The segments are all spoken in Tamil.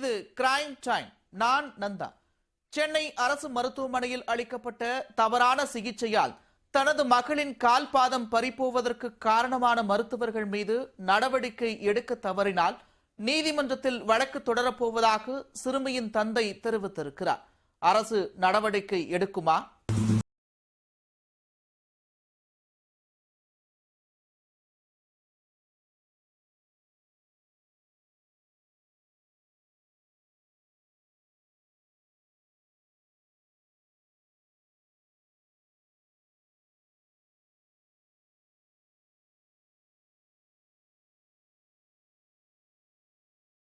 இது கிரைம் டைம். நான் நந்தா. சென்னை அரசு மருத்துவமனையில் அளிக்கப்பட்ட தவறான சிகிச்சையால் தனது மகளின் கால் பாதம் பறிபோவதற்கு காரணமான மருத்துவர்கள் மீது நடவடிக்கை எடுக்க தவறினால் நீதிமன்றத்தில் வழக்கு தொடரப்போவதாக சிறுமியின் தந்தை தெரிவித்திருக்கிறார். அரசு நடவடிக்கை எடுக்குமா?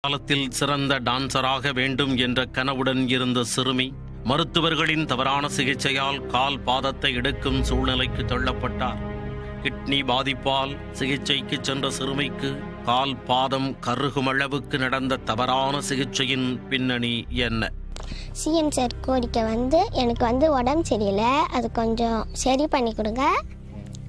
காலத்தில் சிறந்த டான்சராக வேண்டும் என்ற கனவுடன் இருந்த சிறுமி மருத்துவர்களின் தவறான சிகிச்சையால் கால் பாதத்தை எடுக்கும் சூழ்நிலைக்கு தள்ளப்பட்டார். கிட்னி பாதிப்பால் சிகிச்சைக்கு சென்ற சிறுமிக்கு கால் பாதம் கருகும் அளவுக்கு நடந்த தவறான சிகிச்சையின் பின்னணி என்ன? சிஎம் சார் கோரிக்கை எனக்கு உடம்பு சரியில்லை, அது கொஞ்சம் சரி பண்ணி கொடுங்க.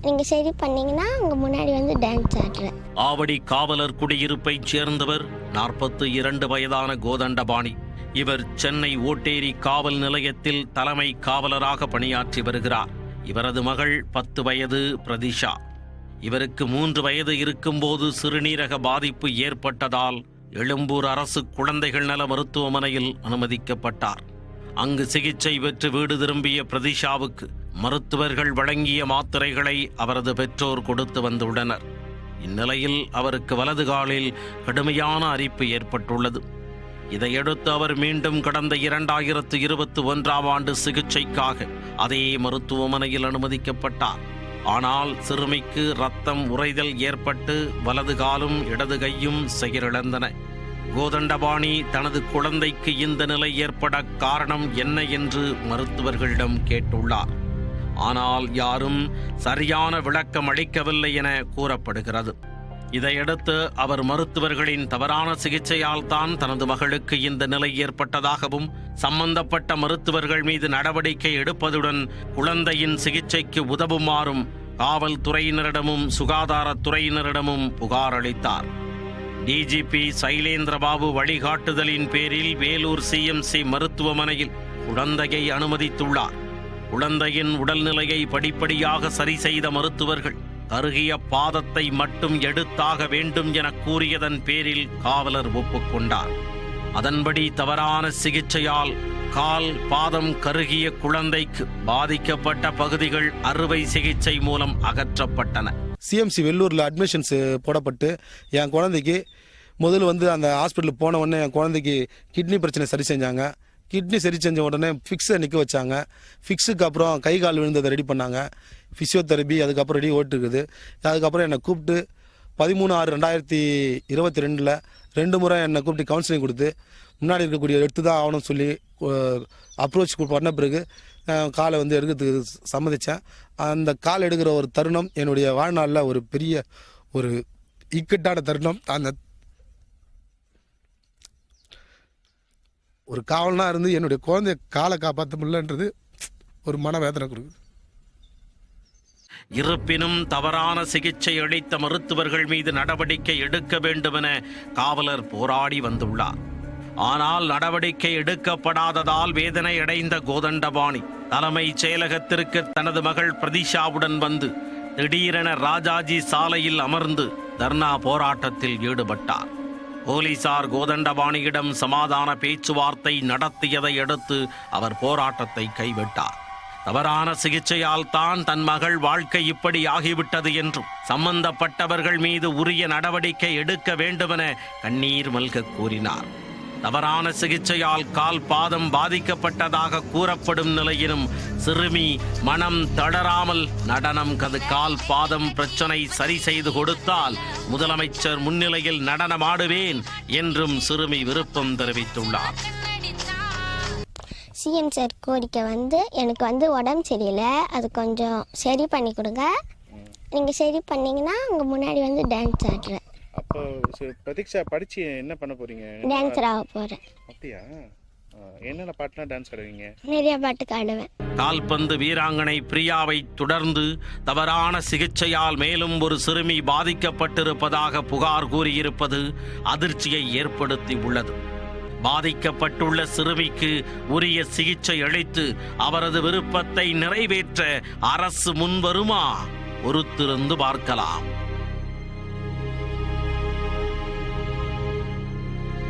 நீங்கள் சரி பண்ணீங்கன்னா உங்கள் முன்னாடி டான்ஸ் ஆடுறேன். ஆவடி காவலர் குடியிருப்பைச் சேர்ந்தவர் 42 வயதான கோதண்டபாணி. இவர் சென்னை ஓட்டேரி காவல் நிலையத்தில் தலைமை காவலராக பணியாற்றி வருகிறார். இவரது மகள் 10 வயது பிரதிஷா. இவருக்கு 3 வயது இருக்கும்போது சிறுநீரக பாதிப்பு ஏற்பட்டதால் எழும்பூர் அரசு குழந்தைகள் நல மருத்துவமனையில் அனுமதிக்கப்பட்டார். அங்கு சிகிச்சை பெற்று வீடு திரும்பிய பிரதிஷாவுக்கு மருத்துவர்கள் வழங்கிய மாத்திரைகளை அவரது பெற்றோர் கொடுத்து வந்துள்ளனர். இந்நிலையில் அவருக்கு வலது காலில் கடுமையான அரிப்பு ஏற்பட்டுள்ளது. இதையடுத்து அவர் மீண்டும் கடந்த 2021ஆம் ஆண்டு சிகிச்சைக்காக அதே மருத்துவமனையில் அனுமதிக்கப்பட்டார். ஆனால் சிறுமிக்கு இரத்தம் உறைதல் ஏற்பட்டு வலது காலும் இடது கையும் செயலிழந்தன. கோதண்டபாணி தனது குழந்தைக்கு இந்த நிலை ஏற்பட காரணம் என்ன என்று மருத்துவர்களிடம் கேட்டுள்ளார். ஆனால் யாரும் சரியான விளக்கம் அளிக்கவில்லை என கூறப்படுகிறது. இதையடுத்து அவர் மருத்துவர்களின் தவறான சிகிச்சையால் தான் தனது மகளுக்கு இந்த நிலை ஏற்பட்டதாகவும் சம்பந்தப்பட்ட மருத்துவர்கள் மீது நடவடிக்கை எடுப்பதுடன் குழந்தையின் சிகிச்சைக்கு உதவுமாறும் காவல்துறையினரிடமும் சுகாதாரத்துறையினரிடமும் புகார் அளித்தார். டிஜிபி சைலேந்திரபாபு வழிகாட்டுதலின் பேரில் வேலூர் சிஎம்சி மருத்துவமனையில் குழந்தையை அனுமதித்துள்ளார். குழந்தையின் உடல்நிலையை படிப்படியாக சரி செய்த மருத்துவர்கள் கருகிய பாதத்தை மட்டும் எடுத்தாக வேண்டும் என கூறியதன் பேரில் காவலர் ஒப்புக்கொண்டார். அதன்படி தவறான சிகிச்சையால் கால் பாதம் கருகிய குழந்தைக்கு பாதிக்கப்பட்ட பகுதிகள் அறுவை சிகிச்சை மூலம் அகற்றப்பட்டன. சிஎம்சி வெள்ளூரில் அட்மிஷன்ஸ் போடப்பட்டு என் குழந்தைக்கு முதல்ல அந்த ஹாஸ்பிட்டலுக்கு போன உடனே என் குழந்தைக்கு கிட்னி பிரச்சனை சரி செஞ்சாங்க. கிட்னி சரி செஞ்ச உடனே ஃபிக்ஸை நிற்க வச்சாங்க. ஃபிக்ஸுக்கு அப்புறம் கை கால் விழுந்ததை ரெடி பண்ணாங்க. ஃபிசியோதெரப்பி அதுக்கப்புறம் ரெடி ஓட்டுருக்குது. அதுக்கப்புறம் என்னை கூப்பிட்டு 13/6/2022 2 முறை என்னை கூப்பிட்டு கவுன்சிலிங் கொடுத்து முன்னாடி இருக்கக்கூடிய எடுத்து தான் ஆகணும்னு சொல்லி அப்ரோச் பண்ண பிறகு காலை எடுக்கிறதுக்கு சம்மதித்தேன். அந்த கால் எடுக்கிற ஒரு தருணம் என்னுடைய வாழ்நாளில் ஒரு பெரிய ஒரு இக்கட்டான தருணம். அந்த ஒரு காவலனாக இருந்து என்னுடைய குழந்தைய காலை காப்பாற்ற முடியலன்றது ஒரு மனவேதனை கொடுக்குது. இருப்பினும் தவறான சிகிச்சை அளித்த மருத்துவர்கள் மீது நடவடிக்கை எடுக்க வேண்டும் என காவலர் போராடி வந்துள்ளார். ஆனால் நடவடிக்கை எடுக்கப்படாததால் வேதனை அடைந்த கோதண்டபாணி தலைமைச் செயலகத்திற்கு தனது மகள் பிரதிஷாவுடன் வந்து திடீரென ராஜாஜி சாலையில் அமர்ந்து தர்ணா போராட்டத்தில் ஈடுபட்டார். போலீசார் கோதண்டபாணியிடம் சமாதான பேச்சுவார்த்தை நடத்தியதை அடுத்து அவர் போராட்டத்தை கைவிட்டார். தவறான சிகிச்சையால் தான் தன் மகள் வாழ்க்கை இப்படி ஆகிவிட்டது என்றும் சம்பந்தப்பட்டவர்கள் மீது உரிய நடவடிக்கை எடுக்க வேண்டுமென கண்ணீர் மல்க கூறினார். தவறான சிகிச்சையால் கால் பாதம் பாதிக்கப்பட்டதாக கூறப்படும் நிலையிலும் சிறுமி மனம் தளராமல் நடனம் கால் பாதம் பிரச்சனை சரி செய்து கொடுத்தால் முதலமைச்சர் முன்னிலையில் நடனமாடுவேன் என்றும் சிறுமி விருப்பம் தெரிவித்துள்ளார். சிஎம் சார் கோரிக்கை எனக்கு உடம்பு சரியில்லை, அது கொஞ்சம் சரி பண்ணி கொடுங்க. நீங்கள் சரி பண்ணீங்கன்னா உங்கள் முன்னாடி டான்ஸ் ஆடுறேன். அப்போ பிரதீக்ஷா படிச்சு என்ன பண்ண போறீங்க? டான்ஸர் ஆக போறேன். அப்படியா? என்னென்ன பாட்டுலாம் டான்ஸ் ஆடுவீங்க? நிறைய பாட்டுக்கு ஆடுவேன். கால்பந்து வீராங்கனை பிரியாவை தொடர்ந்து தவறான சிகிச்சையால் மேலும் ஒரு சிறுமி பாதிக்கப்பட்டிருப்பதாக புகார் கூறியிருப்பது அதிர்ச்சியை ஏற்படுத்தி உள்ளது. பாதிக்கப்பட்டுள்ள சிறுமிக்கு உரிய சிகிச்சை அளித்து அவரது விருப்பத்தை நிறைவேற்ற அரசு முன்வருமா? பொறுத்திருந்து பார்க்கலாம்.